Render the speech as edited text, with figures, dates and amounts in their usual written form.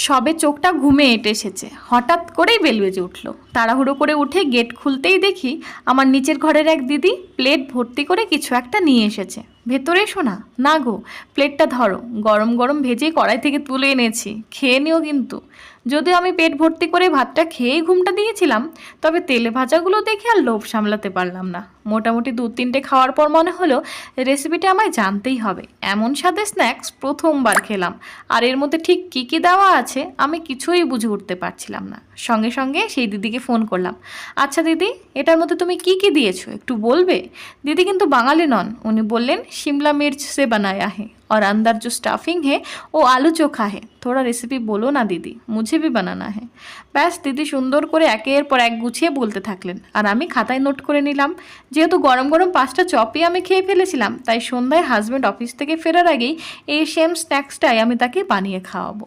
সবে চোখটা ঘুমে এসেছে, হঠাৎ করেই বেল বেজে উঠল। তাড়াহুড়ো করে উঠে গেট খুলতেই দেখি আমার নিচের ঘরের এক দিদি প্লেট ভর্তি করে কিছু একটা নিয়ে এসেছে। ভেতরে এসো না। না গো, প্লেটটা ধরো, গরম গরম ভেজে কড়াই থেকে তুলে এনেছি, খেয়ে নিও কিন্তু। যদিও আমি পেট ভর্তি করে ভাতটা খেয়েই ঘুমটা দিয়েছিলাম, তবে তেলে ভাজাগুলো দেখে আর লোভ সামলাতে পারলাম না। মোটামুটি 2-3টে খাওয়ার পর মনে হলো রেসিপিটা আমায় জানতেই হবে। এমন স্বাদের স্ন্যাক্স প্রথমবার খেলাম, আর এর মধ্যে ঠিক কী কী দেওয়া আছে আমি কিছুই বুঝে উঠতে পারছিলাম না। সঙ্গে সঙ্গে সেই দিদিকে ফোন করলাম। আচ্ছা দিদি, এটার মধ্যে তুমি কি কি দিয়েছো একটু বলবে? দিদি কিন্তু বাঙালি নন, উনি বললেন शिमला मिर्च से बनाया है और अंदर जो स्टफिंग है वो आलू चोखा है। थोड़ा रेसिपी बोलो ना दीदी, मुझे भी बनाना है। ব্যাস দিদি সুন্দর করে একের পর এক গুছিয়ে বলতে থাকলেন, আর আমি খাতায় নোট করে নিলাম। যেহেতু গরম গরম 5টা চপই আমি খেয়ে ফেলেছিলাম, তাই সন্ধ্যায় হাজব্যান্ড অফিস থেকে ফেরার আগেই এই সেম স্ন্যাক্সটাই আমি তাকে বানিয়ে খাওয়াবো।